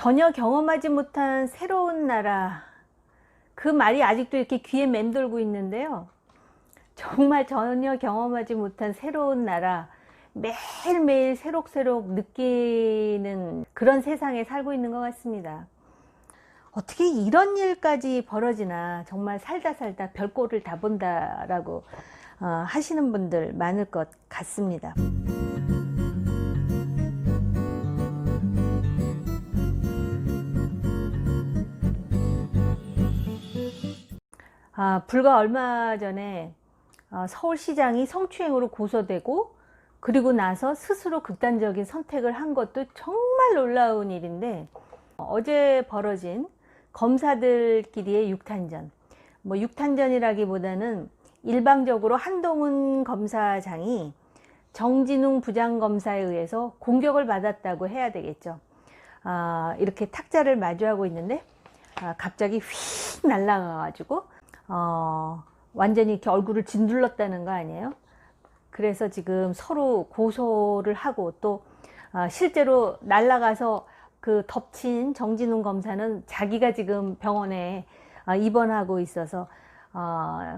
전혀 경험하지 못한 새로운 나라, 그 말이 아직도 이렇게 귀에 맴돌고 있는데요. 정말 전혀 경험하지 못한 새로운 나라, 매일매일 새록새록 느끼는 그런 세상에 살고 있는 것 같습니다. 어떻게 이런 일까지 벌어지나, 정말 살다 살다 별꼴을 다 본다라고 하시는 분들 많을 것 같습니다. 불과 얼마 전에 서울시장이 성추행으로 고소되고, 그리고 나서 스스로 극단적인 선택을 한 것도 정말 놀라운 일인데, 어제 벌어진 검사들끼리의 육탄전, 뭐 육탄전이라기보다는 일방적으로 한동훈 검사장이 정진웅 부장검사에 의해서 공격을 받았다고 해야 되겠죠. 이렇게 탁자를 마주하고 있는데 갑자기 휙 날아가가지고 완전히 이렇게 얼굴을 짓눌렀다는 거 아니에요? 그래서 지금 서로 고소를 하고, 또 실제로 날아가서 그 덮친 정진웅 검사는 자기가 지금 병원에 입원하고 있어서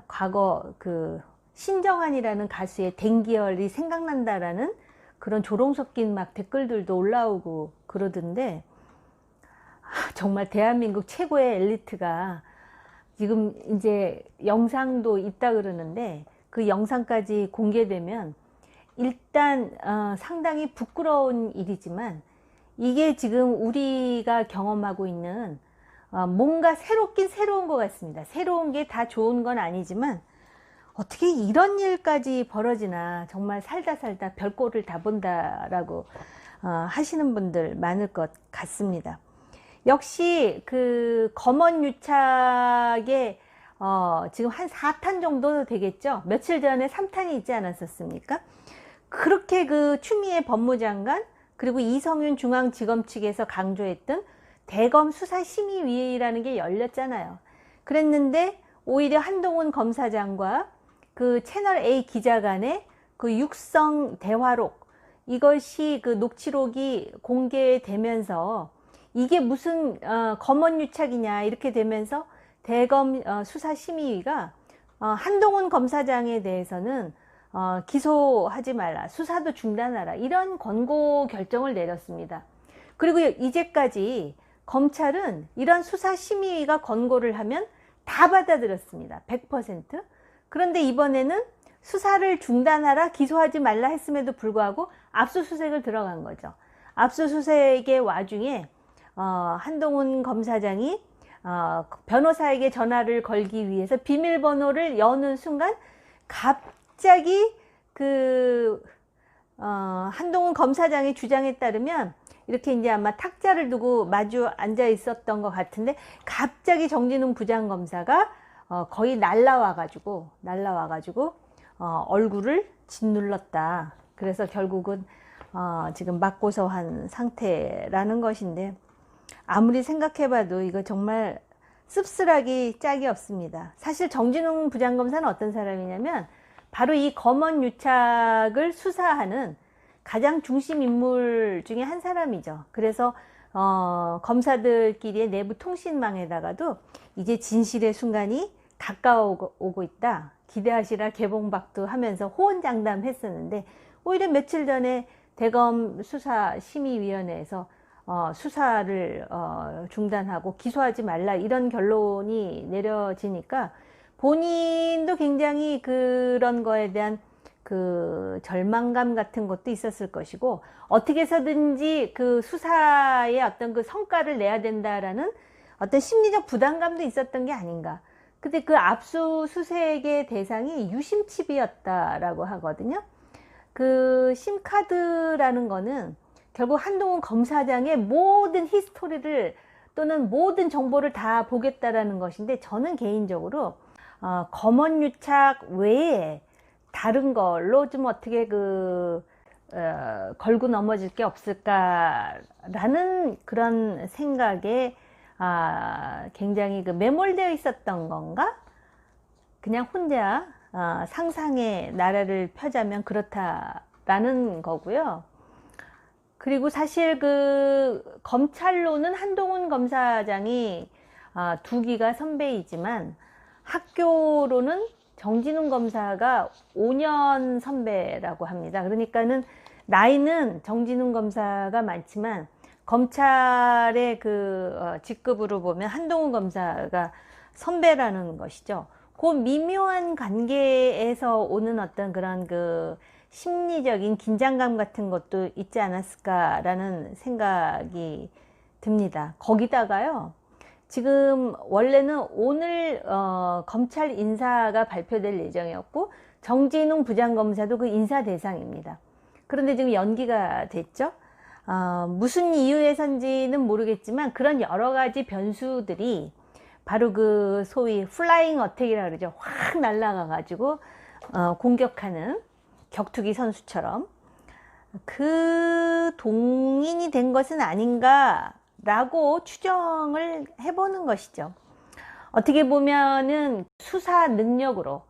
과거 그 신정환이라는 가수의 댕기열이 생각난다라는 그런 조롱 섞인 막 댓글들도 올라오고 그러던데, 정말 대한민국 최고의 엘리트가 지금 이제 영상도 있다 그러는데, 그 영상까지 공개되면 일단 상당히 부끄러운 일이지만, 이게 지금 우리가 경험하고 있는 뭔가 새롭긴 새로운 것 같습니다. 새로운 게 다 좋은 건 아니지만, 어떻게 이런 일까지 벌어지나, 정말 살다 살다 별꼴을 다 본다라고 하시는 분들 많을 것 같습니다. 역시 그 검언유착에 지금 한 4탄 정도 되겠죠. 며칠 전에 3탄이 있지 않았었습니까? 그렇게 그 추미애 법무장관, 그리고 이성윤 중앙지검 측에서 강조했던 대검 수사심의위라는 게 열렸잖아요. 그랬는데 오히려 한동훈 검사장과 그 채널A 기자 간의 그 육성 대화록, 이것이 그 녹취록이 공개되면서 이게 무슨 검언유착이냐 이렇게 되면서 대검 수사심의위가 한동훈 검사장에 대해서는 기소하지 말라, 수사도 중단하라, 이런 권고 결정을 내렸습니다. 그리고 이제까지 검찰은 이런 수사심의위가 권고를 하면 다 받아들였습니다. 100%. 그런데 이번에는 수사를 중단하라, 기소하지 말라 했음에도 불구하고 압수수색을 들어간 거죠. 압수수색의 와중에 한동훈 검사장이 변호사에게 전화를 걸기 위해서 비밀번호를 여는 순간 갑자기 한동훈 검사장의 주장에 따르면 이렇게 이제 아마 탁자를 두고 마주 앉아 있었던 것 같은데, 갑자기 정진웅 부장검사가 거의 날라와가지고 얼굴을 짓눌렀다. 그래서 결국은 지금 맞고서한 상태라는 것인데, 아무리 생각해봐도 이거 정말 씁쓸하기 짝이 없습니다. 사실 정진웅 부장검사는 어떤 사람이냐면, 바로 이 검언유착을 수사하는 가장 중심 인물 중에 한 사람이죠. 그래서 검사들끼리의 내부 통신망에다가도 이제 진실의 순간이 가까워오고 있다, 기대하시라 개봉박두 하면서 호언장담했었는데, 오히려 며칠 전에 대검 수사심의위원회에서 수사를 중단하고 기소하지 말라, 이런 결론이 내려지니까 본인도 굉장히 그런 거에 대한 그 절망감 같은 것도 있었을 것이고, 어떻게 해서든지 그 수사의 어떤 그 성과를 내야 된다라는 어떤 심리적 부담감도 있었던 게 아닌가. 근데 그 압수수색의 대상이 유심칩이었다라고 하거든요. 그 심카드라는 거는 결국 한동훈 검사장의 모든 히스토리를, 또는 모든 정보를 다 보겠다라는 것인데, 저는 개인적으로 검언유착 외에 다른 걸로 좀 어떻게 걸고 넘어질 게 없을까라는 그런 생각에 굉장히 매몰되어 있었던 건가? 그냥 혼자 상상의 나라를 펴자면 그렇다라는 거고요. 그리고 사실 그 검찰로는 한동훈 검사장이 2기가 선배이지만 학교로는 정진웅 검사가 5년 선배라고 합니다. 그러니까는 나이는 정진웅 검사가 많지만 검찰의 그 직급으로 보면 한동훈 검사가 선배라는 것이죠. 그 미묘한 관계에서 오는 어떤 그런 그 심리적인 긴장감 같은 것도 있지 않았을까라는 생각이 듭니다. 거기다가요, 지금 원래는 오늘 검찰 인사가 발표될 예정이었고 정진웅 부장검사도 그 인사 대상입니다. 그런데 지금 연기가 됐죠. 무슨 이유에선지는 모르겠지만 그런 여러 가지 변수들이 바로 그 소위 플라잉 어택이라 그러죠. 확 날아가 가지고 공격하는 격투기 선수처럼 그 동인이 된 것은 아닌가 라고 추정을 해보는 것이죠. 어떻게 보면은 수사 능력으로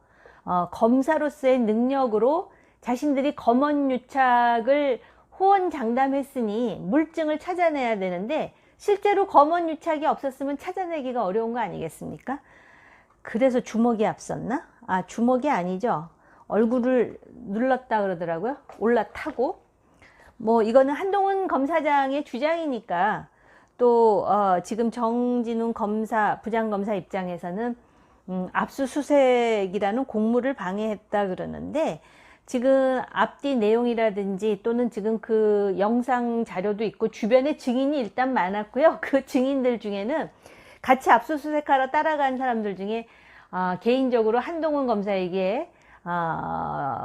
검사로서의 능력으로 자신들이 검언유착을 호언장담했으니 물증을 찾아내야 되는데 실제로 검언유착이 없었으면 찾아내기가 어려운 거 아니겠습니까? 그래서 주먹이 앞섰나? 주먹이 아니죠. 얼굴을 눌렀다 그러더라고요. 올라타고. 뭐 이거는 한동훈 검사장의 주장이니까 또 지금 정진웅 검사 부장검사 입장에서는 압수수색이라는 공무를 방해했다 그러는데 지금 앞뒤 내용이라든지 또는 지금 그 영상 자료도 있고 주변에 증인이 일단 많았고요. 그 증인들 중에는 같이 압수수색하러 따라간 사람들 중에 개인적으로 한동훈 검사에게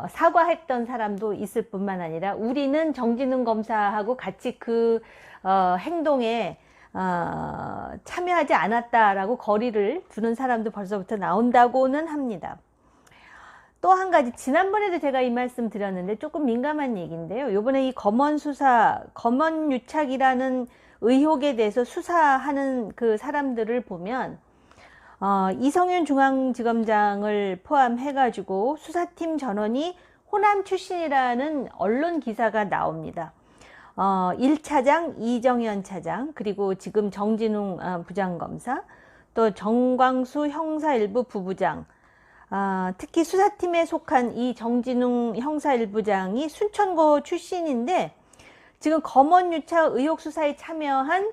사과했던 사람도 있을 뿐만 아니라 우리는 정진웅 검사하고 같이 그 행동에 참여하지 않았다라고 거리를 두는 사람도 벌써부터 나온다고는 합니다. 또 한 가지, 지난번에도 제가 이 말씀 드렸는데 조금 민감한 얘기인데요. 요번에 이 검언유착이라는 의혹에 대해서 수사하는 그 사람들을 보면 이성윤 중앙지검장을 포함해 가지고 수사팀 전원이 호남 출신이라는 언론 기사가 나옵니다. 1차장 이정현 차장, 그리고 지금 정진웅 부장검사, 또 정광수 형사일부 부부장, 특히 수사팀에 속한 이 정진웅 형사일부장이 순천고 출신인데 지금 검언유착 의혹 수사에 참여한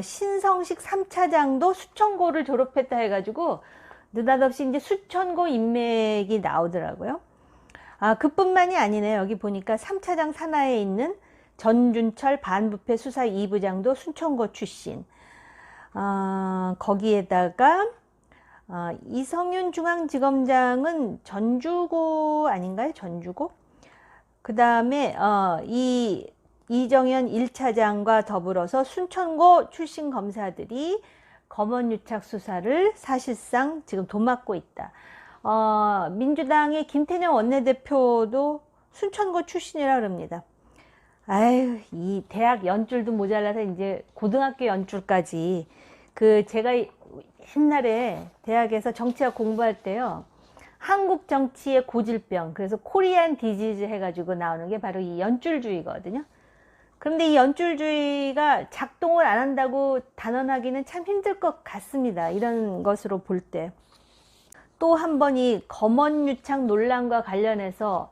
신성식 3차장도 수천고를 졸업했다 해가지고 느닷없이 이제 수천고 인맥이 나오더라고요. 그뿐만이 아니네요. 여기 보니까 3차장 산하에 있는 전준철 반부패 수사 2부장도 순천고 출신. 거기에다가 이성윤 중앙지검장은 전주고 아닌가요? 전주고? 그 다음에 이정현 1차장과 더불어서 순천고 출신 검사들이 검언유착 수사를 사실상 지금 도맡고 있다. 민주당의 김태년 원내대표도 순천고 출신이라 그럽니다. 아유, 이 대학 연줄도 모자라서 이제 고등학교 연줄까지. 제가 옛날에 대학에서 정치학 공부할 때요, 한국 정치의 고질병, 그래서 코리안 디지즈 해가지고 나오는 게 바로 이 연줄주의거든요. 그런데 이 연줄주의가 작동을 안 한다고 단언하기는 참 힘들 것 같습니다. 이런 것으로 볼 때. 또 한 번 이 검언유착 논란과 관련해서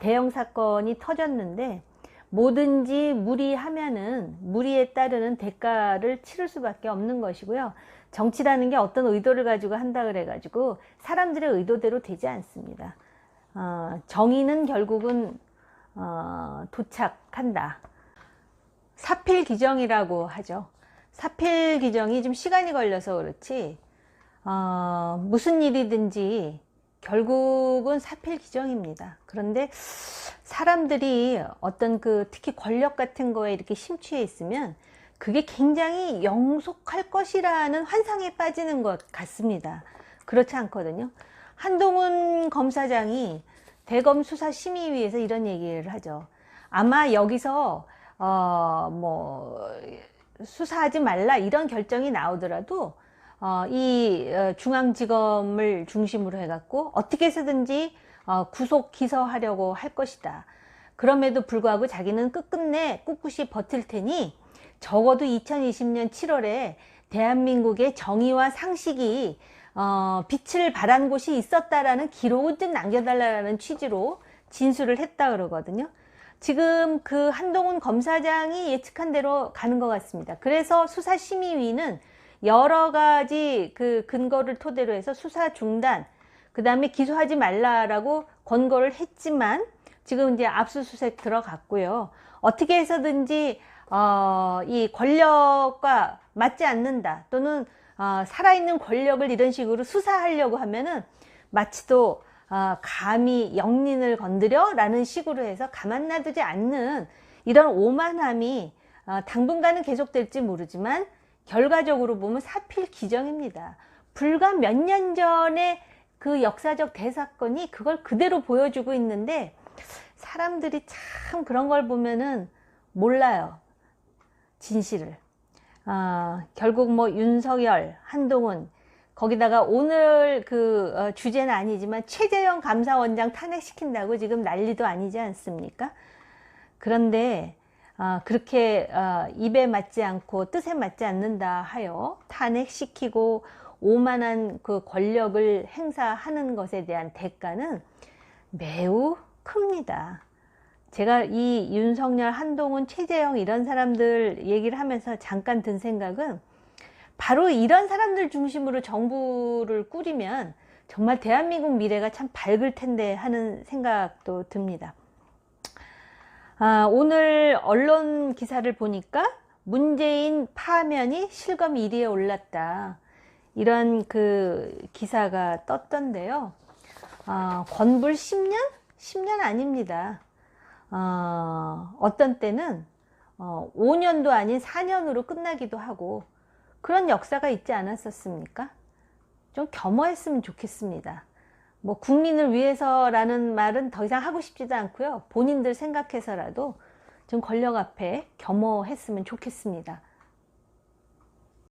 대형 사건이 터졌는데 뭐든지 무리하면은 무리에 따르는 대가를 치를 수밖에 없는 것이고요. 정치라는 게 어떤 의도를 가지고 한다 그래가지고 사람들의 의도대로 되지 않습니다. 정의는 결국은 도착한다. 사필규정이라고 하죠. 사필규정이 좀 시간이 걸려서 그렇지 무슨 일이든지 결국은 사필규정입니다. 그런데 사람들이 어떤 특히 권력 같은 거에 이렇게 심취해 있으면 그게 굉장히 영속할 것이라는 환상에 빠지는 것 같습니다. 그렇지 않거든요. 한동훈 검사장이 대검 수사심의위에서 이런 얘기를 하죠. 아마 여기서 수사하지 말라 이런 결정이 나오더라도 이 중앙지검을 중심으로 해갖고 어떻게 해서든지 구속 기소하려고 할 것이다. 그럼에도 불구하고 자기는 끝끝내 꿋꿋이 버틸 테니 적어도 2020년 7월에 대한민국의 정의와 상식이 빛을 발한 곳이 있었다라는 기록을 좀 남겨달라는 취지로 진술을 했다 그러거든요. 지금 그 한동훈 검사장이 예측한 대로 가는 것 같습니다. 그래서 수사심의위는 여러 가지 그 근거를 토대로 해서 수사 중단, 그 다음에 기소하지 말라라고 권고를 했지만 지금 이제 압수수색 들어갔고요. 어떻게 해서든지 이 권력과 맞지 않는다, 또는 살아있는 권력을 이런 식으로 수사하려고 하면은 마치도 감히 영린을 건드려? 라는 식으로 해서 가만 놔두지 않는 이런 오만함이 당분간은 계속될지 모르지만 결과적으로 보면 사필 기정입니다. 불과 몇 년 전에 그 역사적 대사건이 그걸 그대로 보여주고 있는데 사람들이 참 그런 걸 보면은 몰라요, 진실을. 결국 뭐 윤석열, 한동훈, 거기다가 오늘 그 주제는 아니지만 최재형 감사원장 탄핵시킨다고 지금 난리도 아니지 않습니까? 그런데 그렇게 입에 맞지 않고 뜻에 맞지 않는다 하여 탄핵시키고 오만한 그 권력을 행사하는 것에 대한 대가는 매우 큽니다. 제가 이 윤석열, 한동훈, 최재형 이런 사람들 얘기를 하면서 잠깐 든 생각은 바로 이런 사람들 중심으로 정부를 꾸리면 정말 대한민국 미래가 참 밝을 텐데 하는 생각도 듭니다. 오늘 언론 기사를 보니까 문재인 파면이 실검 1위에 올랐다, 이런 그 기사가 떴던데요. 건불 10년? 10년 아닙니다. 어떤 때는 5년도 아닌 4년으로 끝나기도 하고 그런 역사가 있지 않았었습니까? 좀 겸허했으면 좋겠습니다. 뭐 국민을 위해서라는 말은 더 이상 하고 싶지도 않고요. 본인들 생각해서라도 좀 권력 앞에 겸허했으면 좋겠습니다.